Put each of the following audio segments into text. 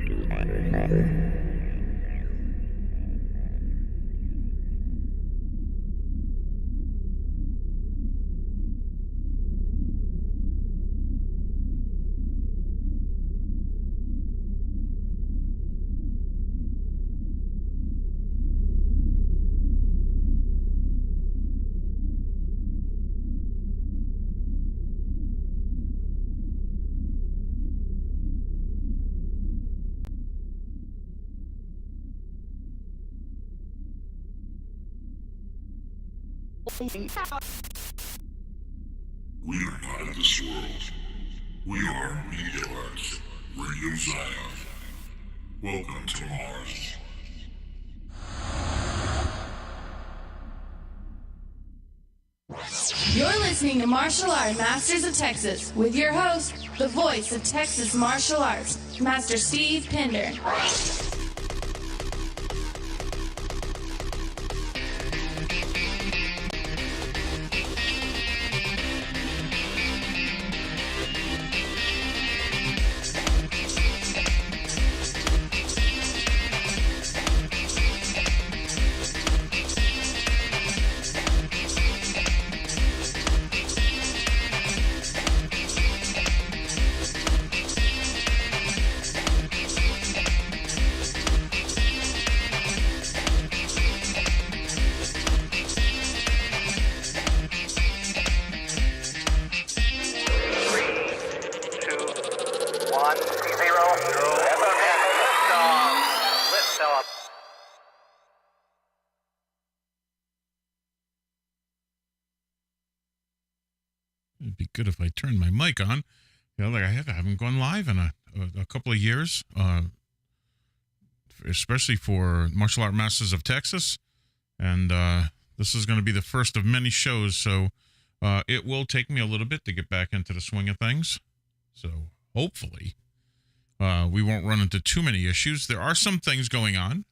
We are not of this world. We are media arts, Radio Zion. Welcome to Mars. You're listening to Martial Art Masters of Texas with your host, the voice of Texas martial arts, Master Steve Pinder. It'd be good if I turned my mic on. You know, like I haven't gone live in a couple of years, especially for Martial Art Masters of Texas. And this is going to be the first of many shows, so it will take me a little bit to get back into the swing of things. So hopefully we won't run into too many issues. There are some things going on.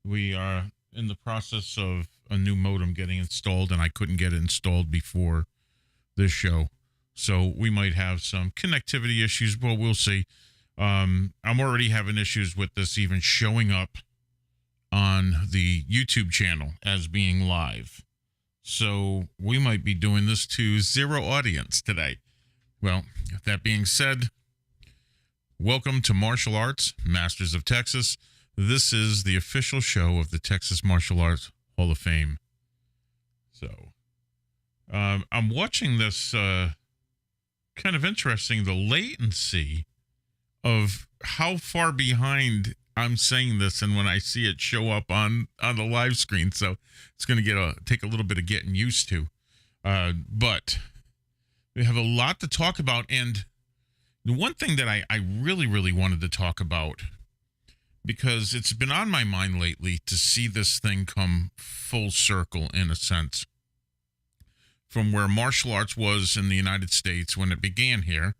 We are in the process of a new modem getting installed, and I couldn't get it installed before this show, so we might have some connectivity issues, but we'll see. I'm already having issues with this even showing up on the YouTube channel as being live, so we might be doing this to zero audience today. Well, that being said, welcome to Martial Arts Masters of Texas. This is the official show of the Texas Martial Arts Hall of Fame. So I'm watching this, kind of interesting, the latency of how far behind I'm saying this and when I see it show up on the live screen. So it's going to take a little bit of getting used to. But we have a lot to talk about. And the one thing that I really, really wanted to talk about, because it's been on my mind lately to see this thing come full circle in a sense, from where martial arts was in the United States when it began here.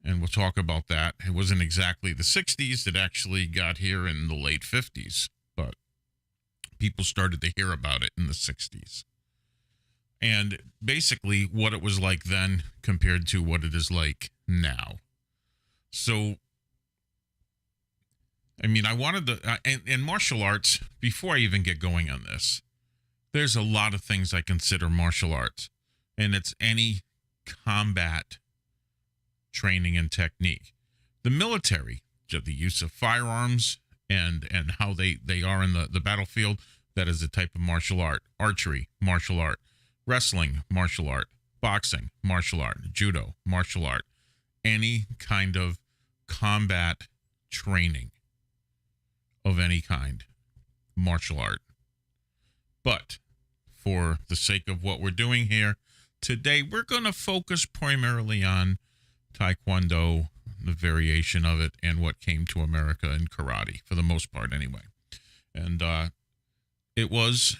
And we'll talk about that. It wasn't exactly the 60s. It actually got here in the late 50s. But people started to hear about it in the 60s. And basically what it was like then compared to what it is like now. So, I mean, I wanted to... and martial arts, before I even get going on this, there's a lot of things I consider martial arts, and it's any combat training and technique. The military, the use of firearms and how they are in the battlefield, that is a type of martial art. Archery, martial art. Wrestling, martial art. Boxing, martial art. Judo, martial art. Any kind of combat training of any kind, martial art. But for the sake of what we're doing here today, we're going to focus primarily on Taekwondo, the variation of it, and what came to America in karate, for the most part anyway. And it was,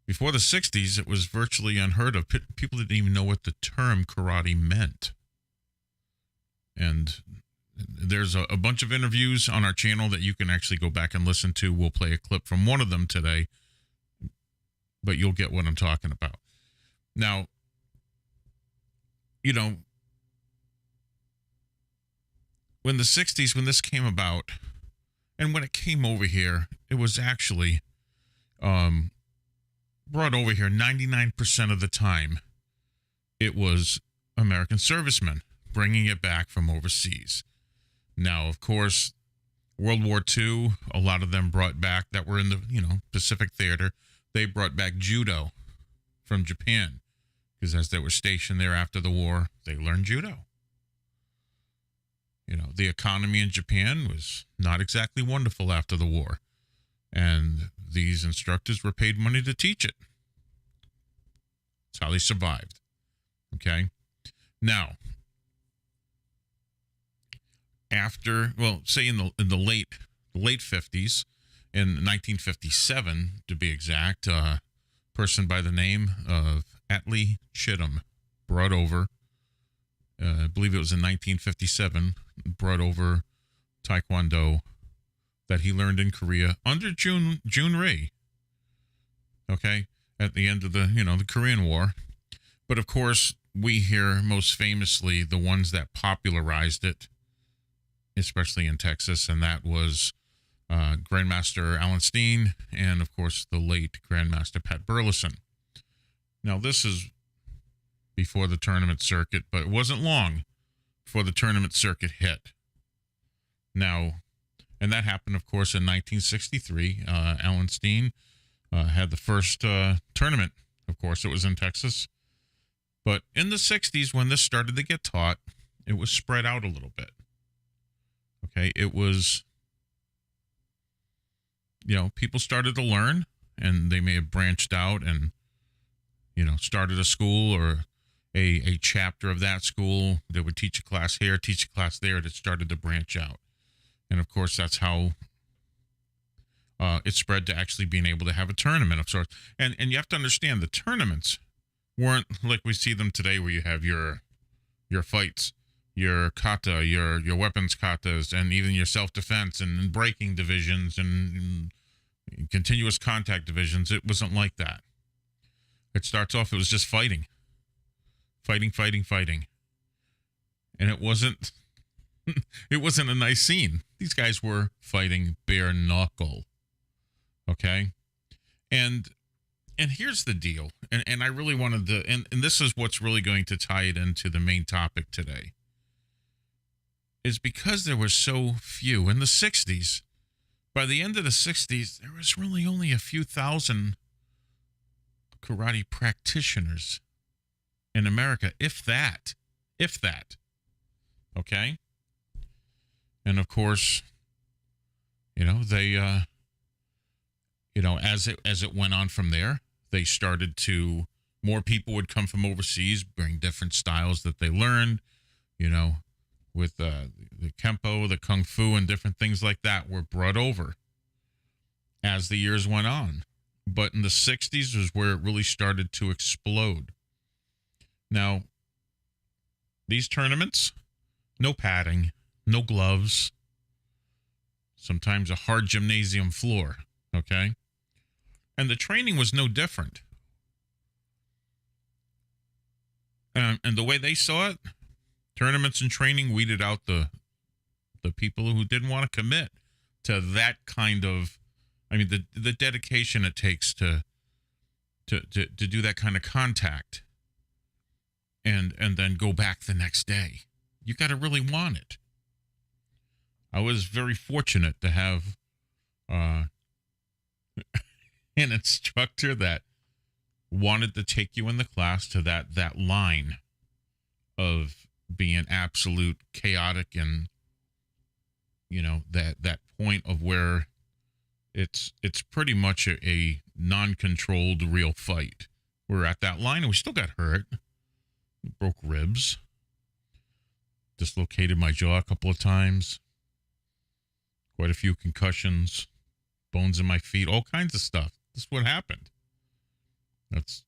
before the 60s, it was virtually unheard of. People didn't even know what the term karate meant. And there's a bunch of interviews on our channel that you can actually go back and listen to. We'll play a clip from one of them today, but you'll get what I'm talking about. Now, when the 60s, when this came about, and when it came over here, it was actually brought over here 99% of the time. It was American servicemen bringing it back from overseas. Now, of course, World War II, a lot of them brought back that were in the, Pacific Theater. They brought back judo from Japan because as they were stationed there after the war, they learned judo. The economy in Japan was not exactly wonderful after the war, and these instructors were paid money to teach it. That's how they survived. Okay. Now, after, say in the late 50s, in 1957 to be exact, a person by the name of Atlee Chittum brought over, I believe it was in 1957, brought over Taekwondo that he learned in Korea under Jun Rhee. Okay, at the end of the Korean War. But of course, we hear most famously the ones that popularized it, especially in Texas, and that was Grandmaster Alan Steen and, of course, the late Grandmaster Pat Burleson. Now, this is before the tournament circuit, but it wasn't long before the tournament circuit hit. Now, and that happened, of course, in 1963. Alan Steen had the first tournament. Of course, it was in Texas. But in the 60s, when this started to get taught, it was spread out a little bit. Okay, it was, people started to learn, and they may have branched out and, started a school or a chapter of that school that would teach a class here, teach a class there, that started to branch out. And, of course, that's how it spread to actually being able to have a tournament of sorts. And you have to understand, the tournaments weren't like we see them today, where you have your fights, your kata, your weapons katas, and even your self-defense and breaking divisions and continuous contact divisions. It wasn't like that. It starts off, it was just fighting. And it wasn't a nice scene. These guys were fighting bare knuckle. Okay? And here's the deal. And I really wanted to, and this is what's really going to tie it into the main topic today, is because there were so few in the 60s. By the end of the 60s, there was really only a few thousand karate practitioners in America, if that. Okay? And of course, they as it went on from there, they started to, more people would come from overseas, bring different styles that they learned, with the Kempo, the Kung Fu, and different things like that were brought over as the years went on. But in the 60s was where it really started to explode. Now, these tournaments, no padding, no gloves, sometimes a hard gymnasium floor, okay? And the training was no different. And the way they saw it, tournaments and training weeded out the people who didn't want to commit to that kind of, the dedication it takes to do that kind of contact and then go back the next day. You got to really want it. I was very fortunate to have an instructor that wanted to take you in the class to that line of being absolute chaotic and, that point of where it's pretty much a non-controlled real fight. We're at that line and we still got hurt. Broke ribs. Dislocated my jaw a couple of times. Quite a few concussions. Bones in my feet. All kinds of stuff. This is what happened. That's,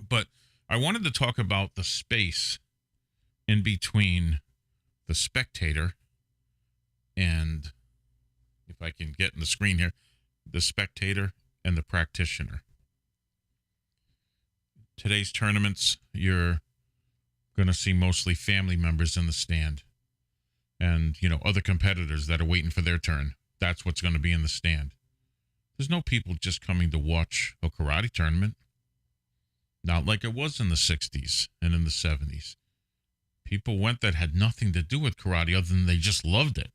But I wanted to talk about the space in between the spectator and, if I can get in the screen here, the spectator and the practitioner. Today's tournaments, you're going to see mostly family members in the stand. and, other competitors that are waiting for their turn. That's what's going to be in the stand. There's no people just coming to watch a karate tournament. Not like it was in the 60s and in the 70s. People went that had nothing to do with karate other than they just loved it.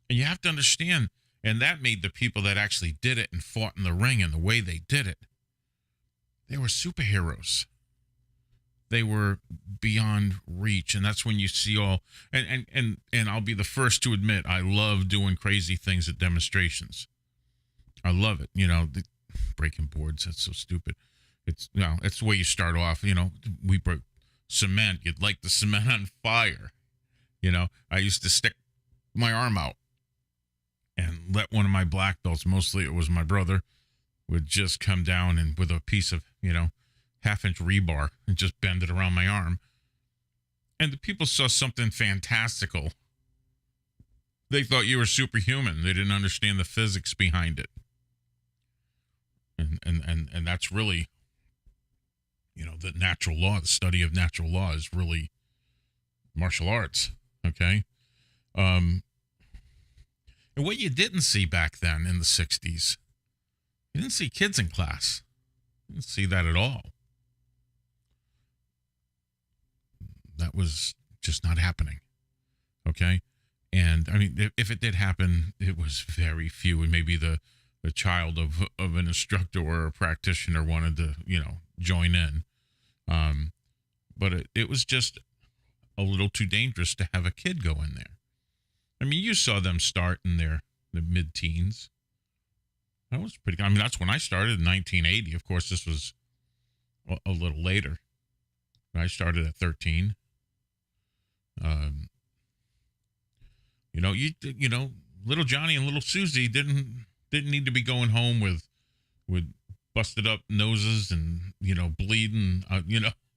And you have to understand, and that made the people that actually did it and fought in the ring and the way they did it, they were superheroes. They were beyond reach. And that's when you see all, and I'll be the first to admit, I love doing crazy things at demonstrations. I love it. The breaking boards, that's so stupid. It's the way you start off. We broke cement. You'd light the cement on fire. I used to stick my arm out and let one of my black belts, mostly it was my brother, would just come down and with a piece of, half-inch rebar and just bend it around my arm. And the people saw something fantastical. They thought you were superhuman. They didn't understand the physics behind it. And that's really, the natural law, the study of natural law is really martial arts, okay? And what you didn't see back then in the 60s, you didn't see kids in class. You didn't see that at all. That was just not happening, okay? And, I mean, if it did happen, it was very few, and maybe the child of an instructor or a practitioner wanted to, join in. But it was just a little too dangerous to have a kid go in there. I mean, you saw them start in the mid-teens. That was pretty. I mean, that's when I started in 1980. Of course, this was a little later. I started at 13. Little Johnny and little Susie didn't need to be going home with busted up noses and bleeding,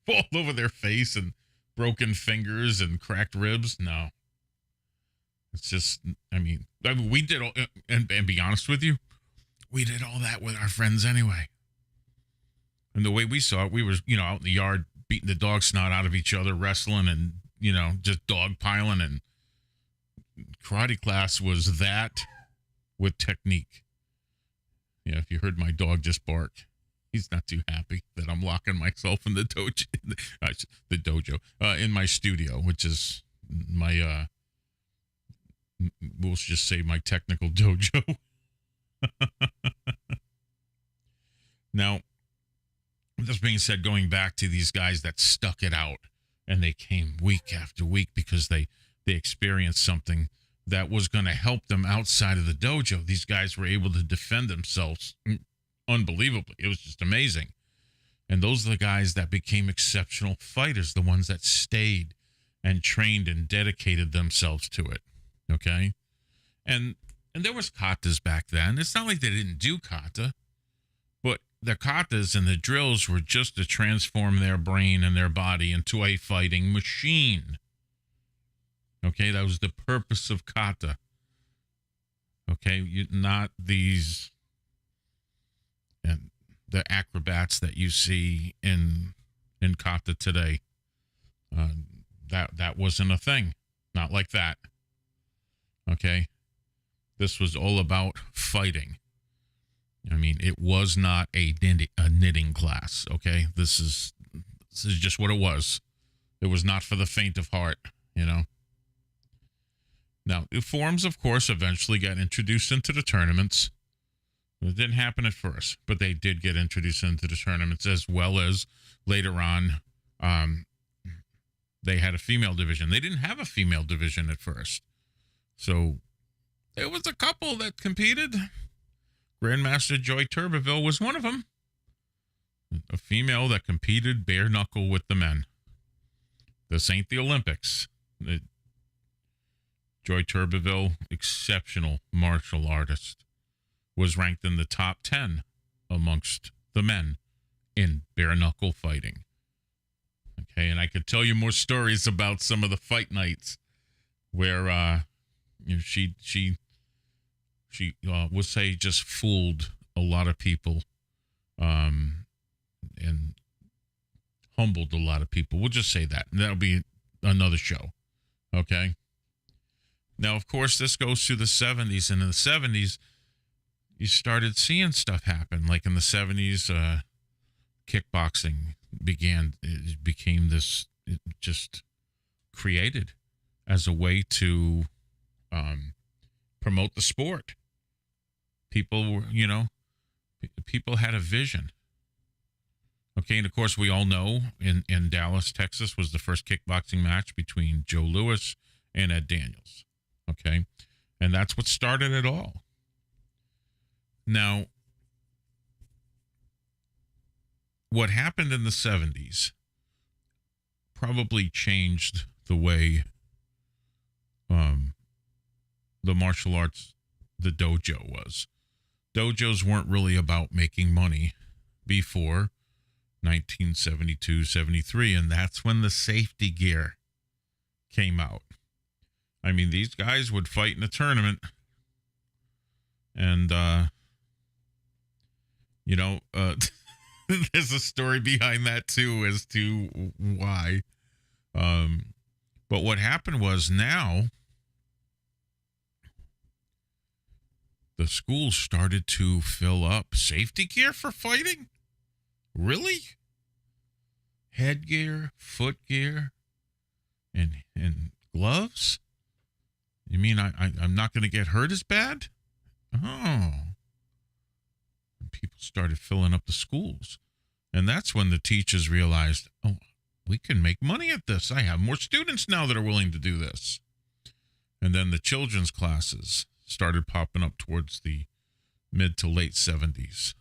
all over their face and broken fingers and cracked ribs. No. It's just, I mean, we did all, and be honest with you, we did all that with our friends anyway. And the way we saw it, we were, out in the yard beating the dog snot out of each other, wrestling and, just dog piling. And karate class was that with technique. Yeah, if you heard my dog just bark, he's not too happy that I'm locking myself in the dojo, in my studio, which is my, we'll just say my technical dojo. Now, this being said, going back to these guys that stuck it out and they came week after week because they experienced something that was going to help them outside of the dojo. These guys were able to defend themselves unbelievably. It was just amazing. And those are the guys that became exceptional fighters, the ones that stayed and trained and dedicated themselves to it. Okay? And there was katas back then. It's not like they didn't do kata, but the katas and the drills were just to transform their brain and their body into a fighting machine. Okay, that was the purpose of kata. Okay, not these and the acrobats that you see in kata today. That wasn't a thing. Not like that. Okay, this was all about fighting. I mean, it was not a knitting class. Okay, this is just what it was. It was not for the faint of heart. Now, the forms, of course, eventually got introduced into the tournaments. It didn't happen at first, but they did get introduced into the tournaments, as well as later on, they had a female division. They didn't have a female division at first. So there was a couple that competed. Grandmaster Joy Turbeville was one of them. A female that competed bare knuckle with the men. This ain't the Olympics. Joy Turbeville, exceptional martial artist, was ranked in the top 10 amongst the men in bare knuckle fighting. Okay, and I could tell you more stories about some of the fight nights where she would say just fooled a lot of people and humbled a lot of people. We'll just say that. And that'll be another show. Okay? Now, of course, this goes through the 70s, and in the 70s, you started seeing stuff happen. Like in the 70s, kickboxing became this, it just created as a way to promote the sport. People were, people had a vision. Okay, and of course, we all know in Dallas, Texas, was the first kickboxing match between Joe Louis and Ed Daniels. Okay, and that's what started it all. Now, what happened in the 70s probably changed the way the martial arts, the dojo was. Dojos weren't really about making money before 1972, 73, and that's when the safety gear came out. I mean, these guys would fight in a tournament, and, there's a story behind that, too, as to why. But what happened was now the schools started to fill up safety gear for fighting. Really? Headgear, footgear, and gloves? You mean I'm not going to get hurt as bad? Oh. And people started filling up the schools. And that's when the teachers realized, oh, we can make money at this. I have more students now that are willing to do this. And then the children's classes started popping up towards the mid to late 70s.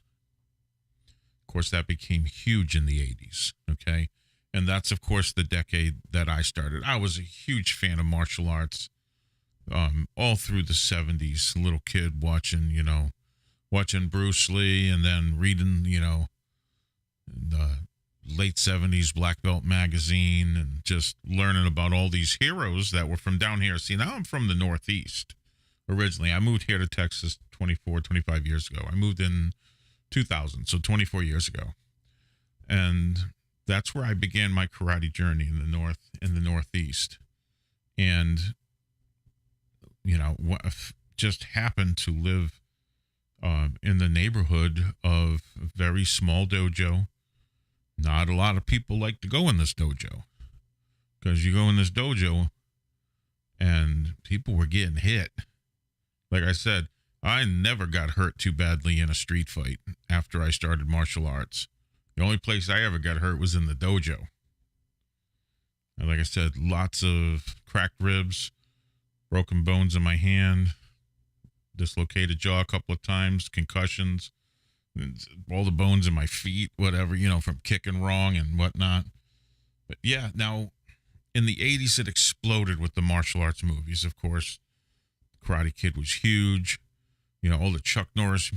Of course, that became huge in the 80s, okay? And that's, of course, the decade that I started. I was a huge fan of martial arts all through the 70s. Little kid watching Bruce Lee, and then reading, the late 70s Black Belt magazine, and just learning about all these heroes that were from down here. See, now I'm from the Northeast originally. I moved here to Texas 25 years ago. I moved in 2000, so 24 years ago. And that's where I began my karate journey in the Northeast. And, just happened to live in the neighborhood of a very small dojo. Not a lot of people like to go in this dojo, because you go in this dojo and people were getting hit. Like I said, I never got hurt too badly in a street fight after I started martial arts. The only place I ever got hurt was in the dojo. And like I said, lots of cracked ribs, broken bones in my hand, dislocated jaw a couple of times, concussions, all the bones in my feet, whatever, from kicking wrong and whatnot. But yeah, now in the 80s, it exploded with the martial arts movies, of course. Karate Kid was huge. All the Chuck Norris,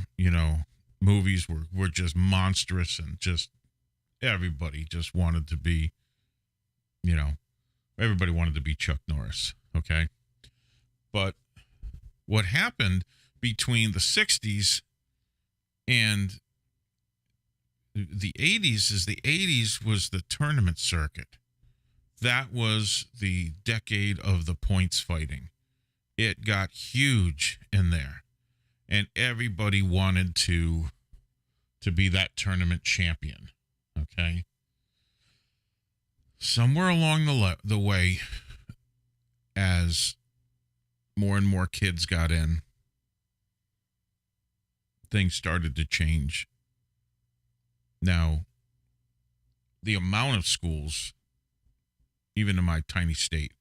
movies were just monstrous, and just everybody just wanted to be, everybody wanted to be Chuck Norris, okay? But what happened between the 60s and the 80s is the 80s was the tournament circuit. That was the decade of the points fighting. It got huge in there, and everybody wanted to be that tournament champion, okay? Somewhere along the way, as more and more kids got in, things started to change. Now, the amount of schools, even in my tiny state,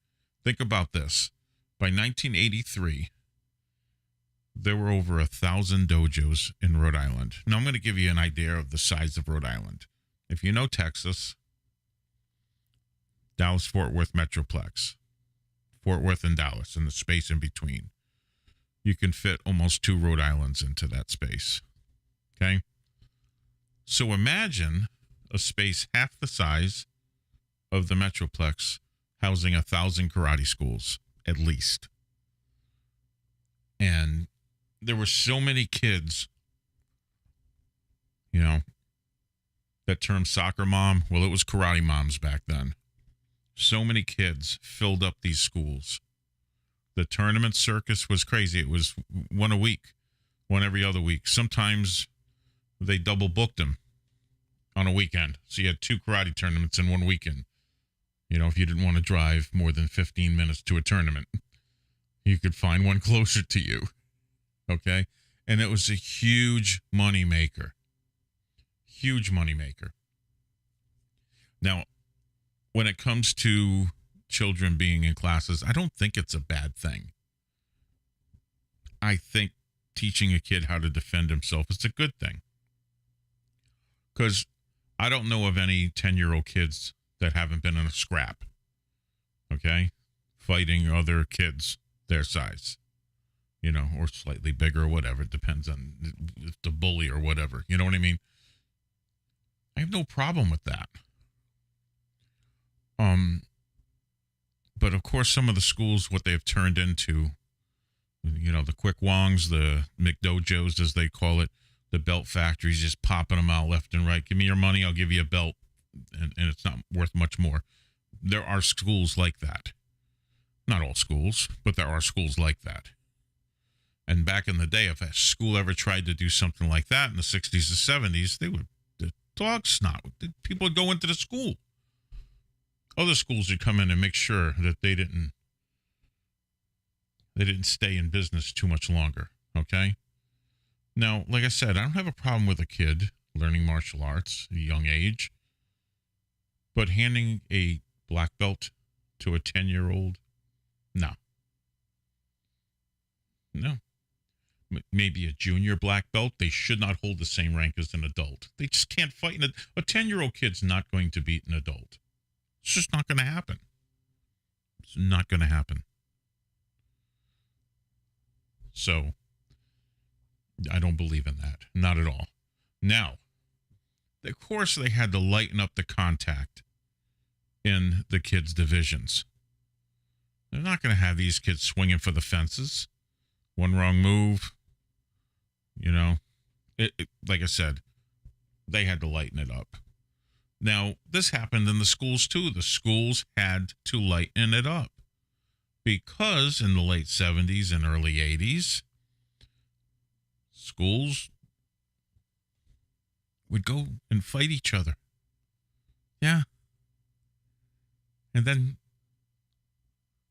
think about this. By 1983, there were over 1,000 dojos in Rhode Island. Now, I'm going to give you an idea of the size of Rhode Island. If you know Texas, Dallas-Fort Worth Metroplex, Fort Worth and Dallas, and the space in between. You can fit almost 2 Rhode Islands into that space. Okay? So imagine a space half the size of the Metroplex housing 1,000 karate schools, at least. And there were so many kids, that term soccer mom, well, it was karate moms back then. So many kids filled up these schools. The tournament circus was crazy. It was one a week, one every other week. Sometimes they double booked them on a weekend. So you had 2 karate tournaments in one weekend. You know, if you didn't want to drive more than 15 minutes to a tournament, you could find one closer to you. Okay? And it was a huge money maker. Huge money maker. Now, when it comes to children being in classes, I don't think it's a bad thing. I think teaching a kid how to defend himself is a good thing. Because I don't know of any 10-year-old kids that haven't been in a scrap. Okay? Fighting other kids their size. You know, or slightly bigger or whatever. It depends on the bully or whatever. You know what I mean? I have no problem with that. But of course, some of the schools, what they have turned into, you know, the quick wongs, the McDojos, as they call it, the belt factories, just popping them out left and right. Give me your money, I'll give you a belt. And it's not worth much more. There are schools like that. Not all schools, but there are schools like that. And back in the day, if a school ever tried to do something like that in the 60s or 70s, they would, the dog snot. People would go into the school. Other schools would come in and make sure that they didn't stay in business too much longer. Okay? Now, like I said, I don't have a problem with a kid learning martial arts at a young age. But handing a black belt to a 10-year-old, no. No. Maybe a junior black belt. They should not hold the same rank as an adult. They just can't fight. A 10-year-old kid's not going to beat an adult. It's just not going to happen. It's not going to happen. So, I don't believe in that. Not at all. Now, of course, they had to lighten up the contact in the kids' divisions. They're not going to have these kids swinging for the fences. One wrong move, you know. Like I said, they had to lighten it up. Now, this happened in the schools, too. The schools had to lighten it up because in the late 70s and early 80s, schools would go and fight each other. Yeah. And then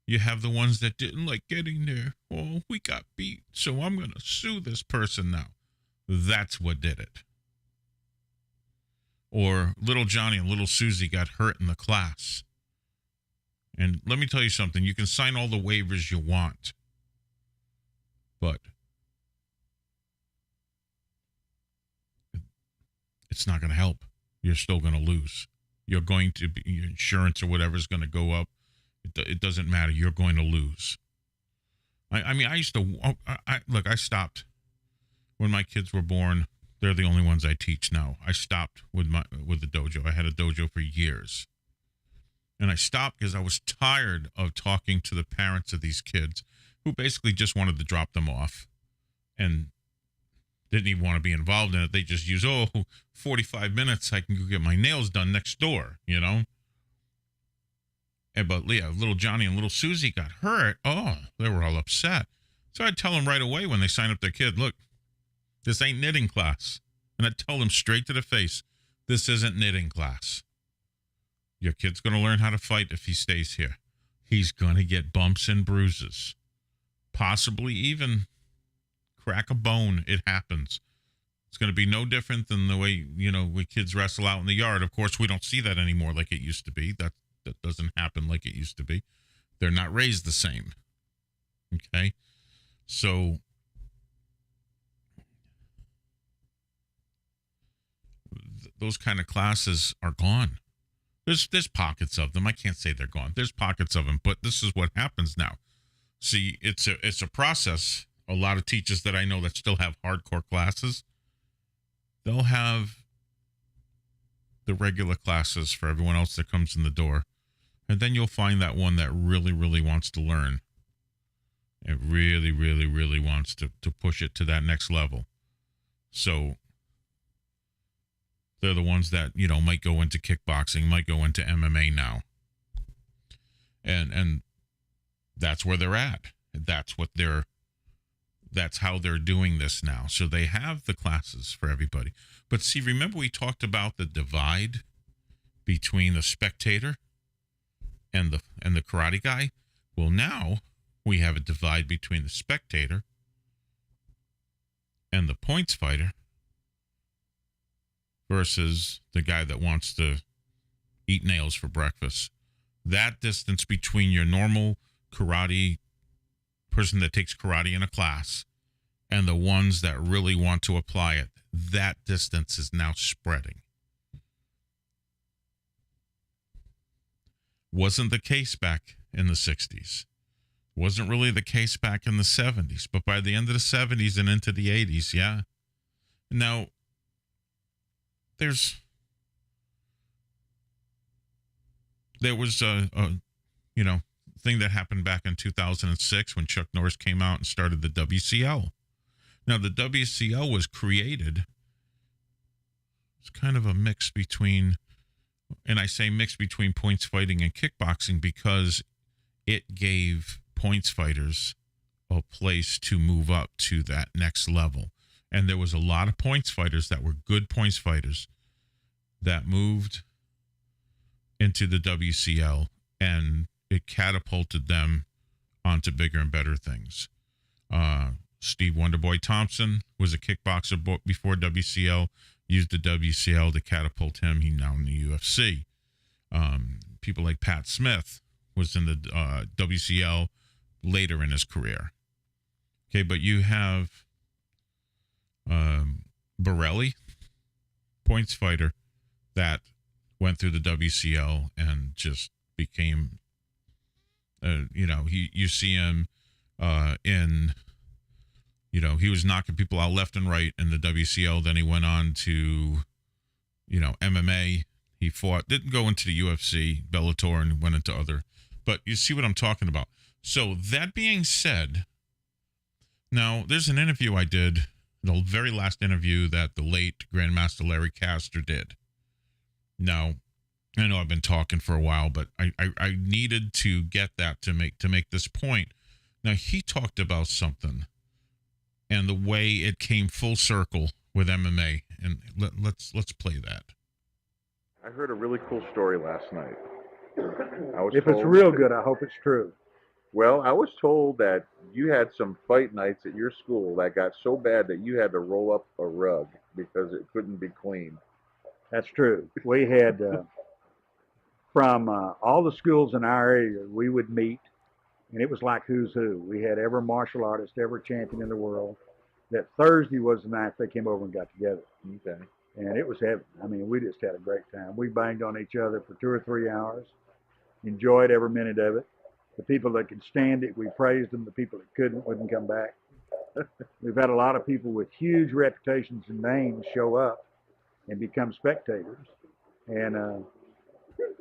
you have the ones that didn't like getting there. Oh, we got beat, so I'm going to sue this person now. That's what did it. Or little Johnny and little Susie got hurt in the class. And let me tell you something. You can sign all the waivers you want. But it's not going to help. You're still going to lose. You're going to be, your insurance or whatever is going to go up. It doesn't matter. You're going to lose. I mean, I used to, look, I stopped when my kids were born. They're the only ones I teach now. I stopped with the dojo. I had a dojo for years. And I stopped because I was tired of talking to the parents of these kids who basically just wanted to drop them off and didn't even want to be involved in it. They just use, 45 minutes, I can go get my nails done next door, you know? But yeah, little Johnny and little Susie got hurt. Oh, they were all upset. So I'd tell them right away when they sign up their kid, look, this ain't knitting class. And I'd tell them straight to the face, this isn't knitting class. Your kid's going to learn how to fight if he stays here. He's going to get bumps and bruises. Possibly even crack a bone. It happens. It's going to be no different than the way, we kids wrestle out in the yard. Of course, we don't see that anymore like it used to be. That doesn't happen like it used to be. They're not raised the same. Okay? So those kind of classes are gone. There's pockets of them. I can't say they're gone. There's pockets of them, but this is what happens now. See, it's a process. A lot of teachers that I know that still have hardcore classes, they'll have the regular classes for everyone else that comes in the door. And then you'll find that one that really, really wants to learn. It really, really, really wants to push it to that next level. So they're the ones that, might go into kickboxing, might go into MMA now. And that's where they're at. That's how they're doing this now. So they have the classes for everybody. But see, remember we talked about the divide between the spectator and the karate guy? Well, now we have a divide between the spectator and the points fighter versus the guy that wants to eat nails for breakfast. That distance between your normal karate person that takes karate in a class and the ones that really want to apply it, that distance is now spreading. Wasn't the case back in the 60s. Wasn't really the case back in the 70s. But by the end of the 70s and into the 80s, yeah. Now, there was a thing that happened back in 2006 when Chuck Norris came out and started the WCL. Now, the WCL was created. It's kind of a mix between, and I say mix between points fighting and kickboxing because it gave points fighters a place to move up to that next level. And there was a lot of points fighters that were good points fighters that moved into the WCL, and it catapulted them onto bigger and better things. Steve Wonderboy Thompson was a kickboxer before WCL, used the WCL to catapult him. He's now in the UFC. People like Pat Smith was in the WCL later in his career. Okay, but you have Borelli, points fighter, that went through the WCL and just became, you see him in, he was knocking people out left and right in the WCL. Then he went on to, MMA. He didn't go into the UFC, Bellator, and went into other. But you see what I'm talking about. So that being said, now there's an interview I did, the very last interview that the late Grandmaster Larry Castor did. Now, I know I've been talking for a while, but I needed to get that to make this point. Now, he talked about something and the way it came full circle with MMA, and let's play that. I heard a really cool story last night. If it's real good, I hope it's true. Well, I was told that you had some fight nights at your school that got so bad that you had to roll up a rug because it couldn't be cleaned. That's true. We had, from all the schools in our area, we would meet, and it was like who's who. We had every martial artist, every champion in the world. That Thursday was the night they came over and got together. Okay. And it was heaven. I mean, we just had a great time. We banged on each other for 2 or 3 hours, enjoyed every minute of it. The people that could stand it, we praised them. The people that couldn't wouldn't come back. We've had a lot of people with huge reputations and names show up and become spectators. And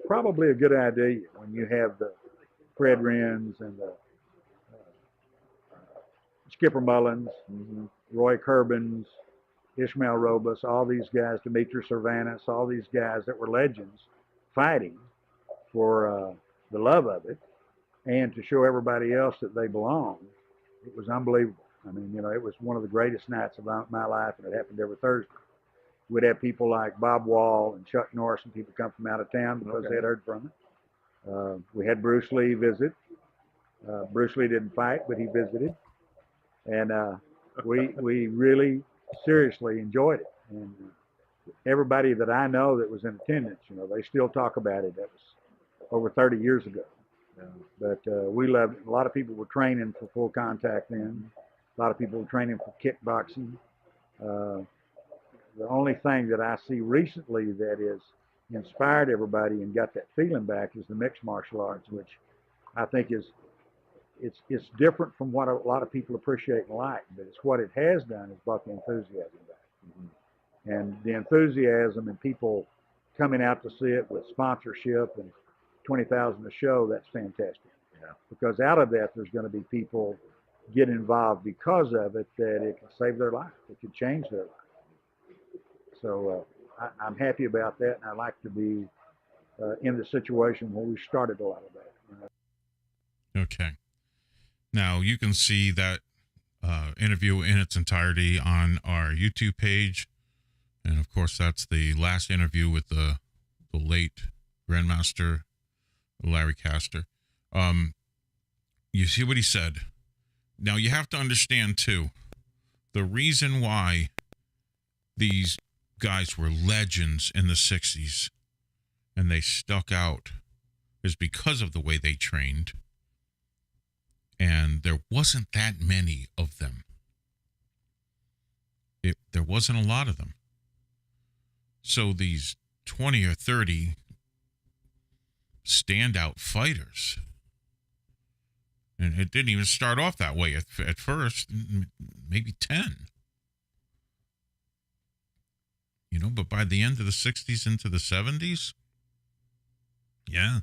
probably a good idea when you have the Fred Wrens and the Skipper Mullins, Roy Kerbins, Ishmael Robus, all these guys, Demetrius Cervantes, all these guys that were legends fighting for the love of it and to show everybody else that they belonged. It was unbelievable. I mean, it was one of the greatest nights of my life, and it happened every Thursday. We'd have people like Bob Wall and Chuck Norris and people come from out of town because they had heard from it. We had Bruce Lee visit. Bruce Lee didn't fight, but he visited. And we really seriously enjoyed it. And everybody that I know that was in attendance, they still talk about it. That was over 30 years ago. Yeah. But we loved it. A lot of people were training for full contact then. A lot of people were training for kickboxing. The only thing that I see recently that has inspired everybody and got that feeling back is the mixed martial arts, which I think is it's different from what a lot of people appreciate and like, but it's what it has done is brought the enthusiasm back. And the enthusiasm and people coming out to see it with sponsorship and 20,000 a show, that's fantastic. Yeah. Because out of that, there's going to be people get involved because of it, that it can save their life. It can change their life. So I'm happy about that, and I like to be in the situation where we started a lot of that. Okay. Now, you can see that interview in its entirety on our YouTube page. And, of course, that's the last interview with the late Grandmaster Larry Castor. You see what he said. Now, you have to understand, too, the reason why these guys were legends in the 60s and they stuck out is because of the way they trained. And there wasn't that many of them. There wasn't a lot of them. So these 20 or 30 standout fighters, and it didn't even start off that way at first, maybe 10. But by the end of the 60s into the 70s, yeah.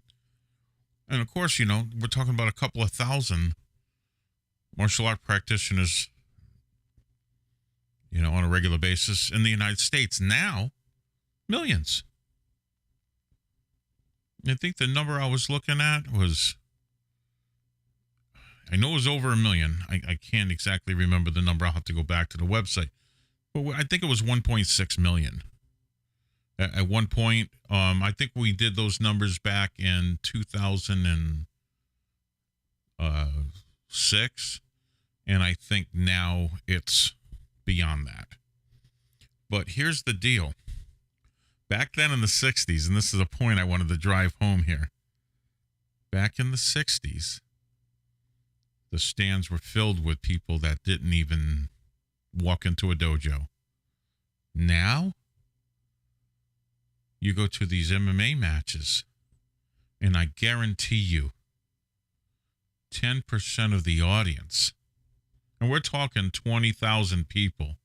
And of course, we're talking about a couple of thousand martial art practitioners, on a regular basis in the United States. Now, millions. I think the number I was looking at was, I know it was over 1 million. I can't exactly remember the number. I'll have to go back to the website. But I think it was 1.6 million. At one point, I think we did those numbers back in 2006. And I think now it's beyond that. But here's the deal. Back then in the 60s, and this is a point I wanted to drive home here. Back in the 60s, the stands were filled with people that didn't even walk into a dojo. Now, you go to these MMA matches, and I guarantee you, 10% of the audience, and we're talking 20,000 people,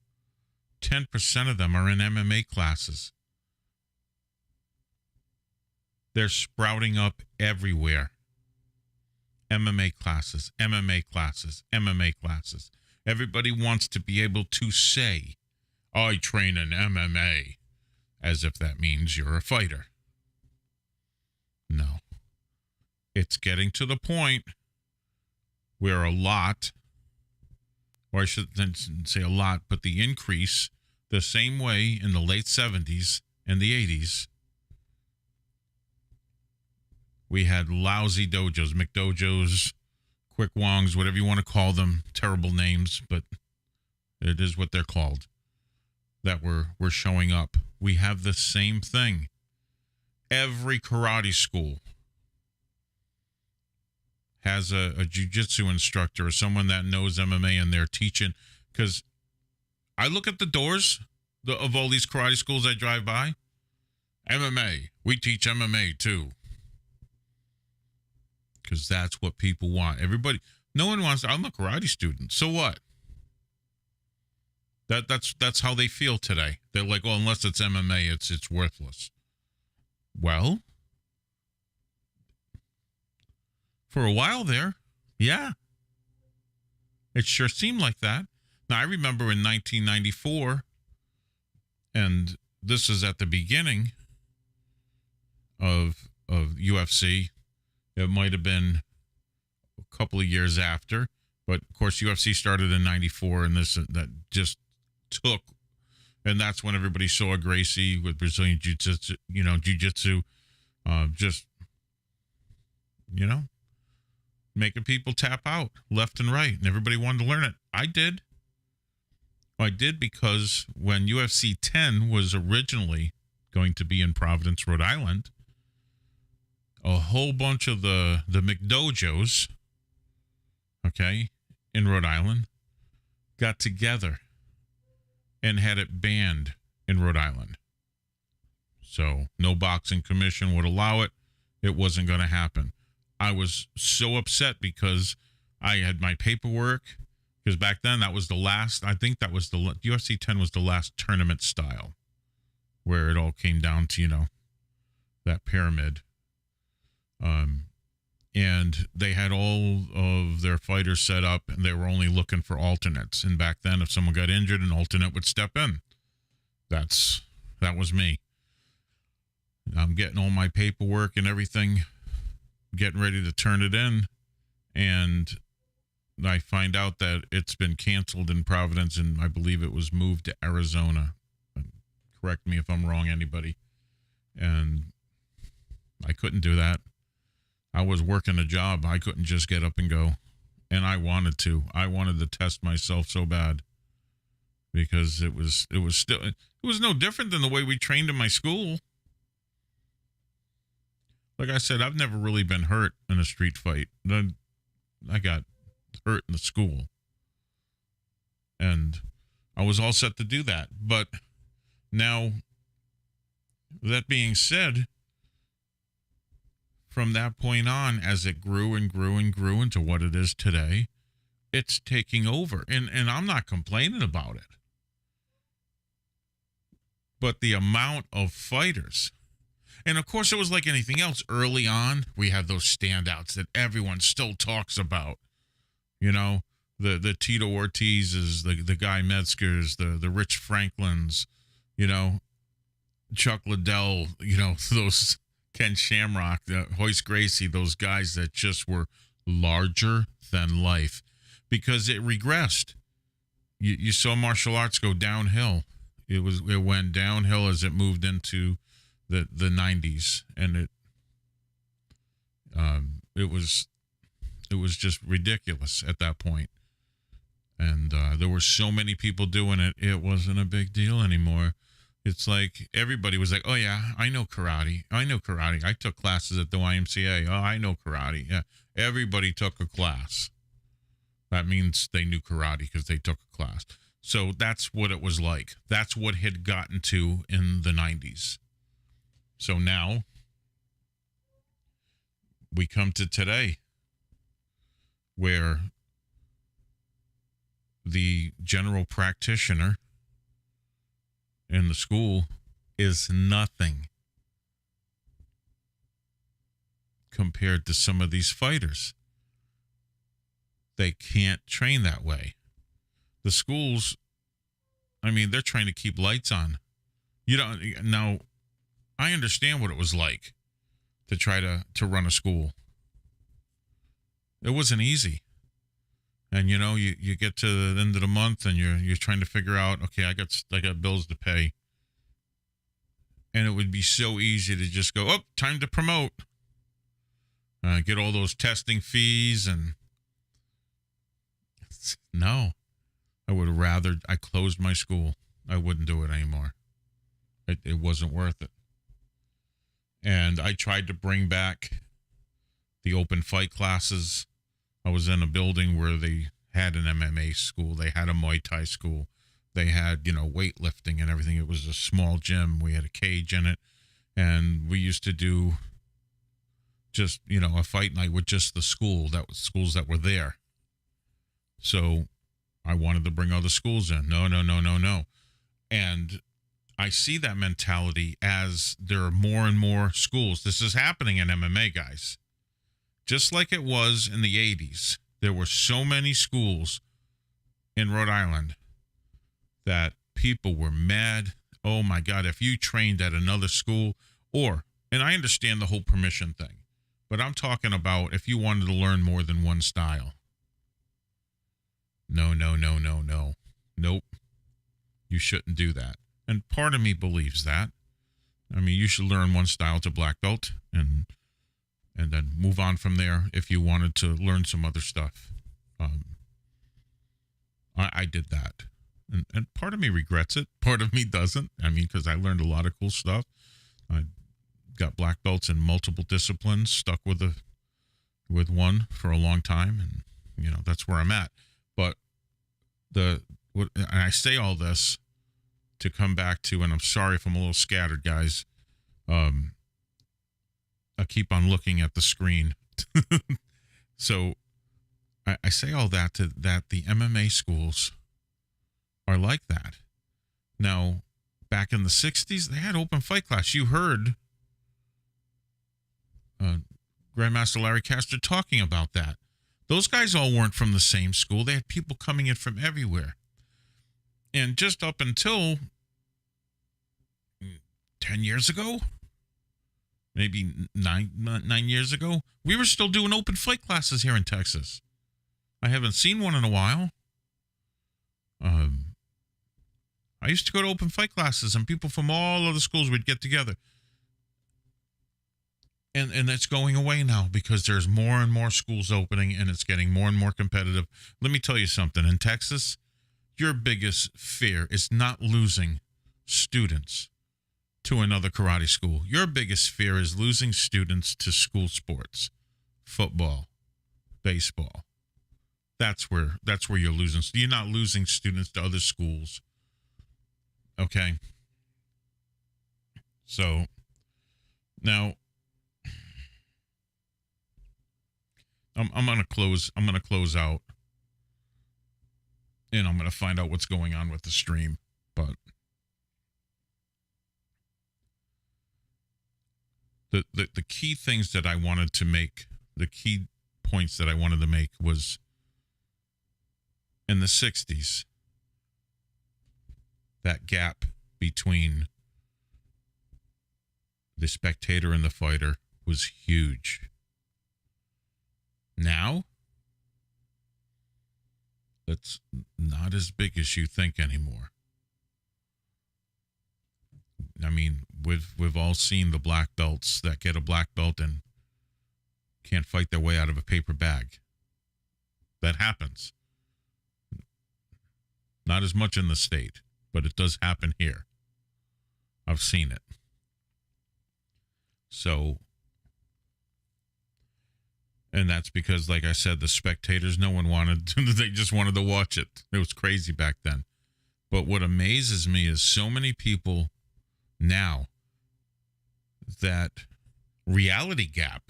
10% of them are in MMA classes. They're sprouting up everywhere. MMA classes, MMA classes, MMA classes. Everybody wants to be able to say, I train in MMA, as if that means you're a fighter. No. It's getting to the point where a lot, or I shouldn't say a lot, but the increase, the same way in the late 70s and the 80s, we had lousy dojos, McDojos, Quick Wongs, whatever you want to call them, terrible names, but it is what they're called, that were showing up. We have the same thing. Every karate school has a jiu-jitsu instructor or someone that knows MMA, and they're teaching. Because I look at the doors of all these karate schools I drive by. MMA. We teach MMA too. Because that's what people want. Everybody, no one wants, I'm a karate student. So what? That's how they feel today. They're like, well, unless it's MMA, it's worthless. Well, for a while there, yeah. It sure seemed like that. Now, I remember in 1994, and this is at the beginning of UFC. It might have been a couple of years after, but of course UFC started in 94, and that just took, and that's when everybody saw Gracie with Brazilian jiu-jitsu, just making people tap out left and right, and everybody wanted to learn it. I did. I did because when UFC 10 was originally going to be in Providence, Rhode Island, a whole bunch of the McDojos, okay, in Rhode Island, got together and had it banned in Rhode Island. So no boxing commission would allow it. It wasn't going to happen. I was so upset because I had my paperwork, because back then that was the last, I think that was the UFC 10 was the last tournament style where it all came down to, that pyramid. And they had all of their fighters set up, and they were only looking for alternates. And back then, if someone got injured, an alternate would step in. That was me. I'm getting all my paperwork and everything, getting ready to turn it in, and I find out that it's been canceled in Providence, and I believe it was moved to Arizona. Correct me if I'm wrong, anybody. And I couldn't do that. I was working a job. I couldn't just get up and go. And I wanted to. I wanted to test myself so bad because it was no different than the way we trained in my school. Like I said, I've never really been hurt in a street fight. I got hurt in the school. And I was all set to do that. But now, that being said, from that point on, as it grew and grew and grew into what it is today, it's taking over. And I'm not complaining about it. But the amount of fighters, and of course it was like anything else. Early on, we had those standouts that everyone still talks about. You know, the Tito Ortizes, the Guy Metzgers, the Rich Franklins, you know, Chuck Liddell, you know, those Ken Shamrock, Hoist Gracie, those guys that just were larger than life because it regressed. You saw martial arts go downhill. It went downhill as it moved into the 90s, and it was just ridiculous at that point. And there were so many people doing it, it wasn't a big deal anymore. It's like everybody was like, oh, yeah, I know karate. I took classes at the YMCA. Oh, I know karate. Yeah, everybody took a class. That means they knew karate because they took a class. So that's what it was like. That's what had gotten to in the 90s. So now we come to today where the general practitioner in the school is nothing compared to some of these fighters. They can't train that way. The schools, I mean, they're trying to keep lights on. Now, I understand what it was like to try to run a school. It wasn't easy. And you get to the end of the month and you're trying to figure out, okay, I got bills to pay. And it would be so easy to just go, oh, time to promote. Get all those testing fees and no. I would rather I closed my school. I wouldn't do it anymore. It wasn't worth it. And I tried to bring back the open fight classes. I was in a building where they had an MMA school. They had a Muay Thai school. They had, weightlifting and everything. It was a small gym. We had a cage in it. And we used to do just, a fight night with just the schools that were there. So I wanted to bring other schools in. No. And I see that mentality as there are more and more schools. This is happening in MMA, guys. Just like it was in the 80s. There were so many schools in Rhode Island that people were mad. Oh, my God, if you trained at another school and I understand the whole permission thing, but I'm talking about if you wanted to learn more than one style. No. Nope. You shouldn't do that. And part of me believes that. I mean, you should learn one style to black belt and then move on from there if you wanted to learn some other stuff. I did that. And part of me regrets it. Part of me doesn't. I mean, because I learned a lot of cool stuff. I got black belts in multiple disciplines, stuck with one for a long time. And, that's where I'm at. But and I say all this to come back to, and I'm sorry if I'm a little scattered, guys. I keep on looking at the screen. So I say all that that the MMA schools are like that. Now, back in the 60s, they had open fight class. You heard Grandmaster Larry Castor talking about that. Those guys all weren't from the same school. They had people coming in from everywhere. And just up until 10 years ago, maybe nine years ago, we were still doing open fight classes here in Texas. I haven't seen one in a while. I used to go to open fight classes, and people from all other schools would get together. And it's going away now because there's more and more schools opening, and it's getting more and more competitive. Let me tell you something. In Texas, your biggest fear is not losing students to another karate school. Your biggest fear is losing students to school sports, football, baseball. That's where you're losing. You're not losing students to other schools. Okay. So now I'm gonna close out, and I'm gonna find out what's going on with the stream. But the key things that I wanted to make, the key points that I wanted to make was in the 60s, that gap between the spectator and the fighter was huge. Now, it's not as big as you think anymore. I mean, we've all seen the black belts that get a black belt and can't fight their way out of a paper bag. That happens. Not as much in the state, but it does happen here. I've seen it. So, and that's because, like I said, the spectators, no one wanted to, they just wanted to watch it. It was crazy back then. But what amazes me is so many people now, that reality gap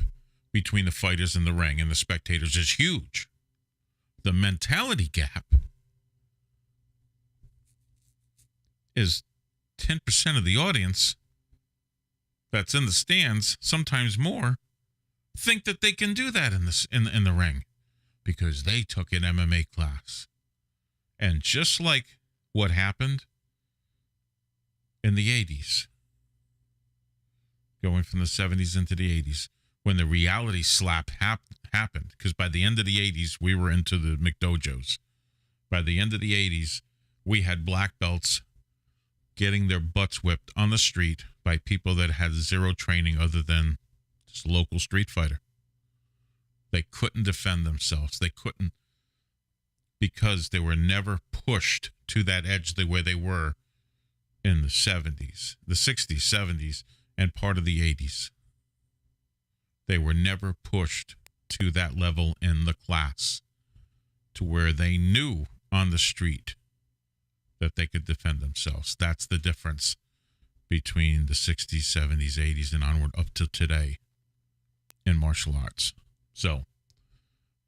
between the fighters in the ring and the spectators is huge. The mentality gap is 10% of the audience that's in the stands, sometimes more, think that they can do that in the ring because they took an MMA class. And just like what happened in the 80s, going from the 70s into the 80s, when the reality slap happened, because by the end of the 80s, we were into the McDojos. By the end of the 80s, we had black belts getting their butts whipped on the street by people that had zero training other than just a local street fighter. They couldn't defend themselves. They couldn't, because they were never pushed to that edge the way they were in the 70s, the 60s, 70s, and part of the 80s. They were never pushed to that level in the class to where they knew on the street that they could defend themselves. That's the difference between the 60s, 70s, 80s, and onward up to today in martial arts. So,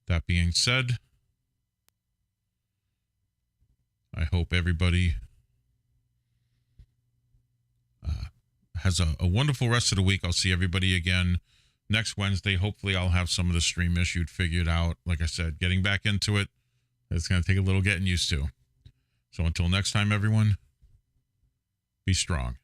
that being said, I hope everybody has a wonderful rest of the week. I'll see everybody again next Wednesday. Hopefully, I'll have some of the stream issues figured out. Like I said, getting back into it, it's going to take a little getting used to. So until next time, everyone, be strong.